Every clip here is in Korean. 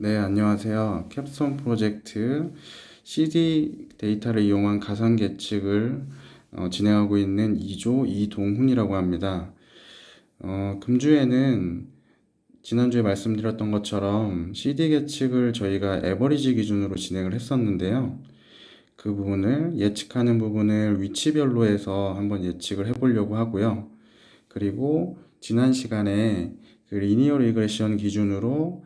네, 안녕하세요. 캡스톤 프로젝트 CD 데이터를 이용한 가상 계측을 진행하고 있는 이동훈이라고 합니다. 금주에는 지난주에 말씀드렸던 것처럼 CD 계측을 저희가 에버리지 기준으로 진행을 했었는데요. 그 부분을 예측하는 부분을 위치별로 해서 한번 예측을 해보려고 하고요. 그리고 지난 시간에 그 리니어 리그레션 기준으로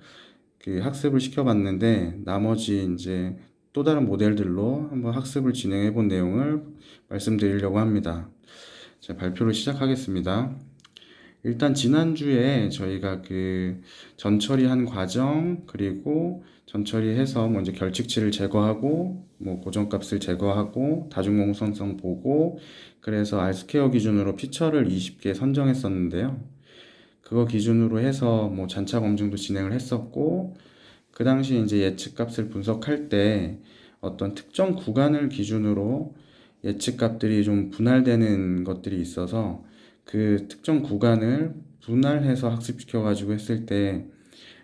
그 학습을 시켜봤는데 나머지 이제 또 다른 모델들로 한번 학습을 진행해 본 내용을 말씀드리려고 합니다. 자, 발표를 시작하겠습니다. 일단 지난주에 저희가 그 전처리한 과정 그리고 전처리해서 먼저 결칙치를 제거하고 뭐 고정값을 제거하고 다중공성성 보고 그래서 R스퀘어 기준으로 피처를 20개 선정했었는데요. 그거 기준으로 해서 뭐 잔차 검증도 진행을 했었고 그 당시 이제 예측값을 분석할 때 어떤 특정 구간을 기준으로 예측값들이 좀 분할되는 것들이 있어서 그 특정 구간을 분할해서 학습시켜 가지고 했을 때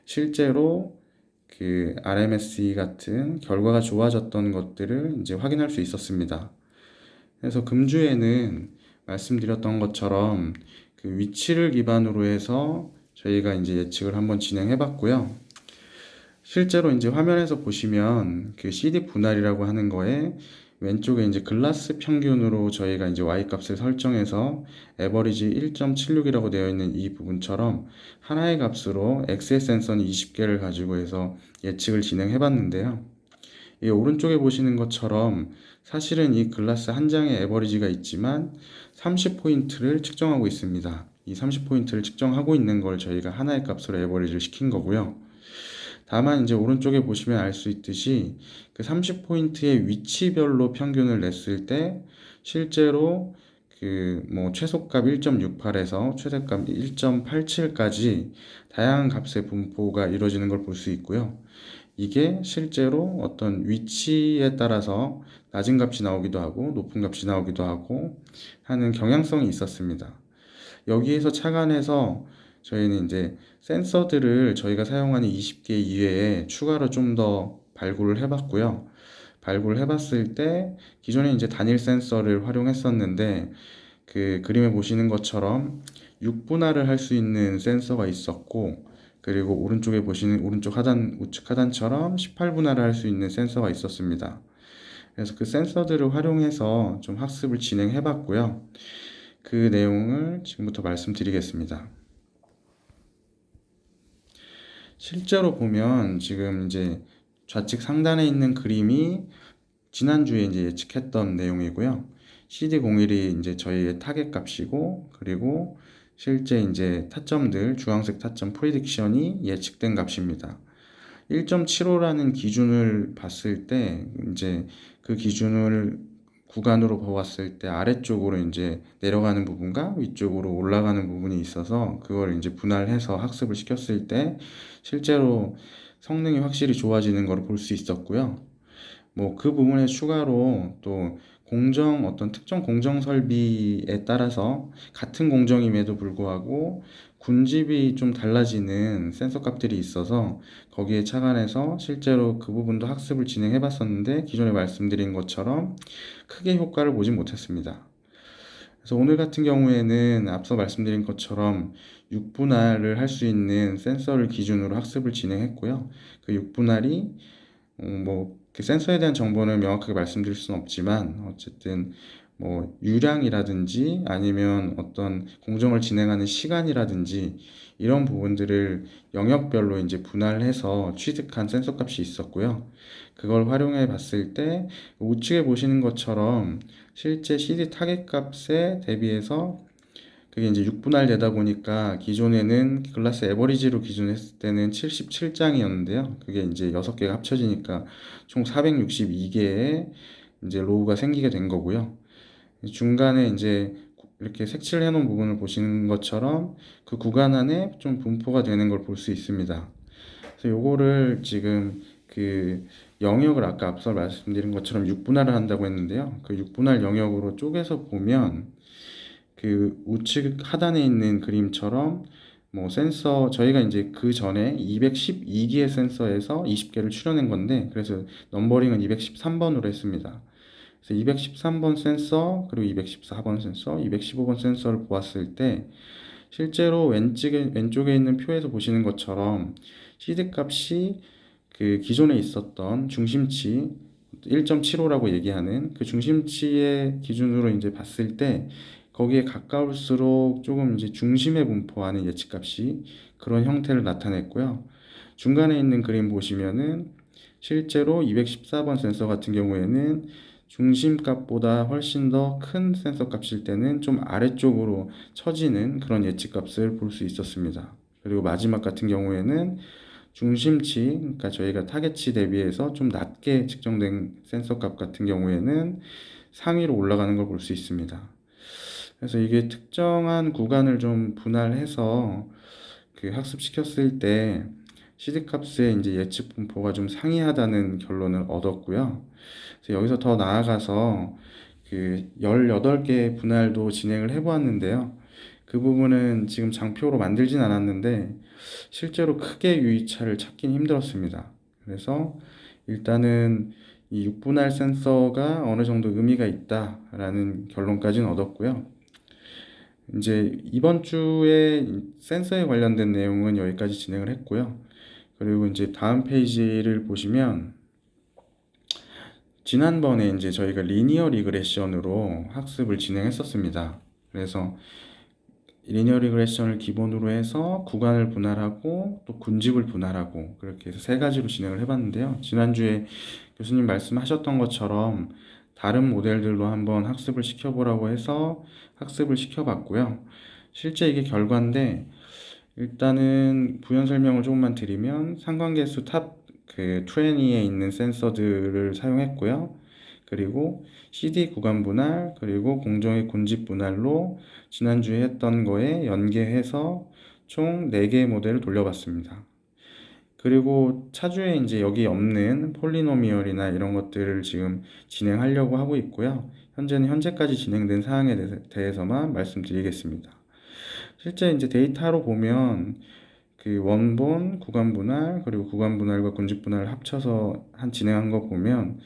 실제로 그 RMSE 같은 결과가 좋아졌던 것들을 이제 확인할 수 있었습니다. 그래서 금주에는 말씀드렸던 것처럼 그 위치를 기반으로 해서 저희가 이제 예측을 한번 진행해 봤고요. 실제로 이제 화면에서 보시면 그 CD 분할이라고 하는 거에 왼쪽에 이제 글라스 평균으로 저희가 이제 Y 값을 설정해서 에버리지 1.76이라고 되어 있는 이 부분처럼 하나의 값으로 XS 센서는 20개를 가지고 해서 예측을 진행해 봤는데요. 이 오른쪽에 보시는 것처럼 사실은 이 글라스 한 장에 에버리지가 있지만 30포인트를 측정하고 있습니다. 이 30포인트를 측정하고 있는 걸 저희가 하나의 값으로 에버리지를 시킨 거고요. 다만 이제 오른쪽에 보시면 알 수 있듯이 그 30포인트의 위치별로 평균을 냈을 때 실제로 그 뭐 최소값 1.68에서 최대값 1.87까지 다양한 값의 분포가 이루어지는 걸 볼 수 있고요. 이게 실제로 어떤 위치에 따라서 낮은 값이 나오기도 하고 높은 값이 나오기도 하고 하는 경향성이 있었습니다. 여기에서 착안해서 저희는 이제 센서들을 저희가 사용하는 20개 이외에 추가로 좀 더 발굴을 해봤고요. 발굴을 해봤을 때 기존에 이제 단일 센서를 활용했었는데 그 그림에 보시는 것처럼 6분할을 할 수 있는 센서가 있었고 그리고 오른쪽에 보시는 오른쪽 하단 우측 하단처럼 18분할을 할 수 있는 센서가 있었습니다. 그래서 그 센서들을 활용해서 좀 학습을 진행해 봤고요. 그 내용을 지금부터 말씀드리겠습니다. 실제로 보면 지금 이제 좌측 상단에 있는 그림이 지난주에 이제 예측했던 내용이고요. CD01이 이제 저희의 타겟 값이고, 그리고 실제 이제 타점들, 주황색 타점 프리딕션이 예측된 값입니다. 1.75라는 기준을 봤을 때, 이제 그 기준을 구간으로 보았을 때 아래쪽으로 이제 내려가는 부분과 위쪽으로 올라가는 부분이 있어서 그걸 이제 분할해서 학습을 시켰을 때 실제로 성능이 확실히 좋아지는 걸 볼 수 있었고요. 뭐 그 부분에 추가로 또 공정 어떤 특정 공정 설비에 따라서 같은 공정임에도 불구하고 군집이 좀 달라지는 센서 값들이 있어서 거기에 착안해서 실제로 그 부분도 학습을 진행해 봤었는데 기존에 말씀드린 것처럼 크게 효과를 보지 못했습니다. 그래서 오늘 같은 경우에는 앞서 말씀드린 것처럼 6분할을 할 수 있는 센서를 기준으로 학습을 진행했고요. 그 6분할이 그 센서에 대한 정보는 명확하게 말씀드릴 수는 없지만 어쨌든 뭐 유량이라든지 아니면 어떤 공정을 진행하는 시간이라든지 이런 부분들을 영역별로 이제 분할해서 취득한 센서 값이 있었고요. 그걸 활용해 봤을 때 우측에 보시는 것처럼 실제 CD 타겟 값에 대비해서 그게 이제 6분할 되다 보니까 기존에는 글라스 에버리지로 기준했을 때는 77장이었는데요. 그게 이제 6개가 합쳐지니까 총 462개의 이제 로우가 생기게 된 거고요. 중간에 이제 이렇게 색칠해 놓은 부분을 보시는 것처럼 그 구간 안에 좀 분포가 되는 걸 볼 수 있습니다. 그래서 요거를 지금 그 영역을 아까 앞서 말씀드린 것처럼 6분할을 한다고 했는데요. 그 6분할 영역으로 쪼개서 보면 그 우측 하단에 있는 그림처럼 뭐 센서 저희가 이제 그 전에 212기의 센서에서 20개를 추려낸 건데 그래서 넘버링은 213번으로 했습니다. 그래서 213번 센서 그리고 214번 센서, 215번 센서를 보았을 때 실제로 왼쪽에 있는 표에서 보시는 것처럼 CD 값이 그 기존에 있었던 중심치 1.75라고 얘기하는 그 중심치의 기준으로 이제 봤을 때 거기에 가까울수록 조금 이제 중심에 분포하는 예측값이 그런 형태를 나타냈고요. 중간에 있는 그림 보시면은 실제로 214번 센서 같은 경우에는 중심값보다 훨씬 더 큰 센서 값일 때는 좀 아래쪽으로 처지는 그런 예측값을 볼 수 있었습니다. 그리고 마지막 같은 경우에는 중심치, 그러니까 저희가 타겟치 대비해서 좀 낮게 측정된 센서 값 같은 경우에는 상위로 올라가는 걸 볼 수 있습니다. 그래서 이게 특정한 구간을 좀 분할해서 그 학습시켰을 때 CD 값의 이제 예측 분포가 좀 상이하다는 결론을 얻었고요. 그래서 여기서 더 나아가서 그 18개 분할도 진행을 해보았는데요. 그 부분은 지금 장표로 만들진 않았는데 실제로 크게 유의차를 찾긴 힘들었습니다. 그래서 일단은 이 6분할 센서가 어느 정도 의미가 있다라는 결론까지는 얻었고요. 이제 이번 주에 센서에 관련된 내용은 여기까지 진행을 했고요. 그리고 이제 다음 페이지를 보시면 지난번에 이제 저희가 리니어 리그레션으로 학습을 진행했었습니다. 그래서 리니어 리그레션을 기본으로 해서 구간을 분할하고 또 군집을 분할하고 그렇게 해서 세 가지로 진행을 해봤는데요. 지난주에 교수님 말씀하셨던 것처럼 다른 모델들로 한번 학습을 시켜보라고 해서 학습을 시켜봤고요. 실제 이게 결과인데 일단은 부연 설명을 조금만 드리면 상관계수 탑 그 20에 있는 센서들을 사용했고요. 그리고 CD 구간 분할 그리고 공정의 군집 분할로 지난주에 했던 거에 연계해서 총 4개의 모델을 돌려봤습니다. 그리고 차주에 이제 여기 없는 폴리노미얼이나 이런 것들을 지금 진행하려고 하고 있고요. 현재는 현재까지 진행된 사항에 대해서만 말씀드리겠습니다. 실제 이제 데이터로 보면 그 원본, 구간 분할, 그리고 구간 분할과 군집 분할을 합쳐서 진행한 거 보면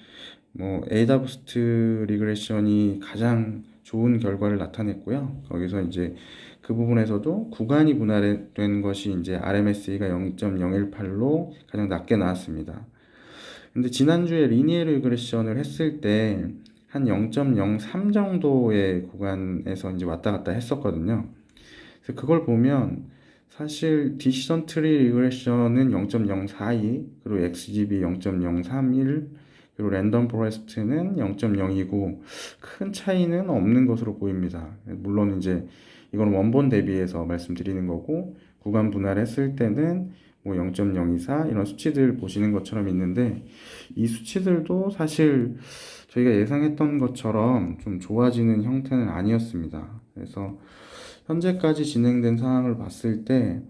뭐 에이다부스트 리그레션이 가장 좋은 결과를 나타냈고요. 거기서 이제 그 부분에서도 구간이 분할된 것이 이제 RMSE가 0.018로 가장 낮게 나왔습니다. 근데 지난주에 리니어 리그레션을 했을 때 한 0.03 정도의 구간에서 이제 왔다 갔다 했었거든요. 그래서 그걸 보면 사실 디시전 트리 리그레션은 0.042 그리고 XGB 0.031 그리고 랜덤 포레스트는 0.029 큰 차이는 없는 것으로 보입니다. 물론 이제 이건 원본 대비해서 말씀드리는 거고 구간 분할했을 때는 뭐 0.024 이런 수치들 보시는 것처럼 있는데 이 수치들도 사실 저희가 예상했던 것처럼 좀 좋아지는 형태는 아니었습니다. 그래서 현재까지 진행된 상황을 봤을 때,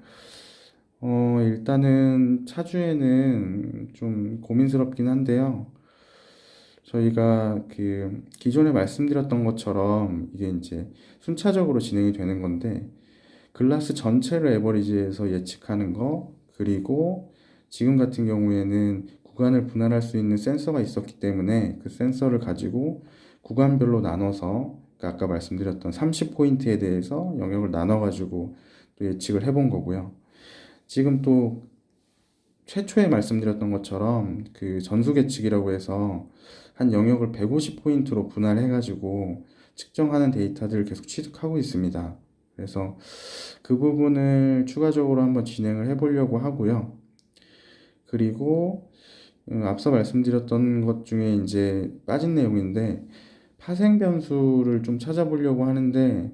일단은 차주에는 좀 고민스럽긴 한데요. 저희가 그 기존에 말씀드렸던 것처럼 이게 이제 순차적으로 진행이 되는 건데, 글라스 전체를 에버리지해서 예측하는 거, 그리고 지금 같은 경우에는 구간을 분할할 수 있는 센서가 있었기 때문에 그 센서를 가지고 구간별로 나눠서 아까 말씀드렸던 30포인트에 대해서 영역을 나눠가지고 또 예측을 해본 거고요. 지금 또 최초에 말씀드렸던 것처럼 그 전수 계측이라고 해서 한 영역을 150포인트로 분할해가지고 측정하는 데이터들을 계속 취득하고 있습니다. 그래서 그 부분을 추가적으로 한번 진행을 해보려고 하고요. 그리고 앞서 말씀드렸던 것 중에 이제 빠진 내용인데 파생 변수를 좀 찾아보려고 하는데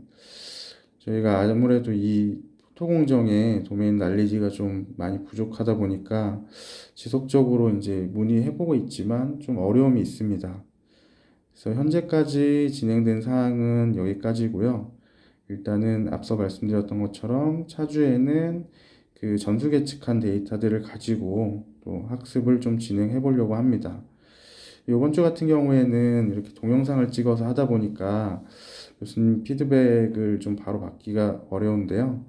저희가 아무래도 이 토공정의 도메인 난리지가 좀 많이 부족하다 보니까 지속적으로 이제 문의해보고 있지만 좀 어려움이 있습니다. 그래서 현재까지 진행된 사항은 여기까지고요. 일단은 앞서 말씀드렸던 것처럼 차주에는 그 전수 계측한 데이터들을 가지고 또 학습을 좀 진행해 보려고 합니다. 이번 주 같은 경우에는 이렇게 동영상을 찍어서 하다 보니까 교수님 피드백을 좀 바로 받기가 어려운데요.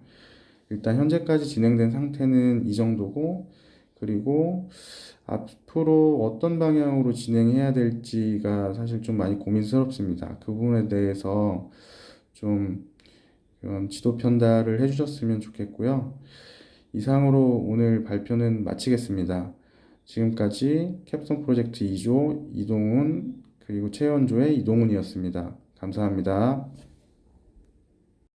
일단 현재까지 진행된 상태는 이 정도고, 그리고 앞으로 어떤 방향으로 진행해야 될지가 사실 좀 많이 고민스럽습니다. 그 부분에 대해서 좀 지도 편달을 해주셨으면 좋겠고요. 이상으로 오늘 발표는 마치겠습니다. 지금까지 캡스톤 프로젝트 2조 이동훈, 그리고 최연조의 이동훈이었습니다. 감사합니다.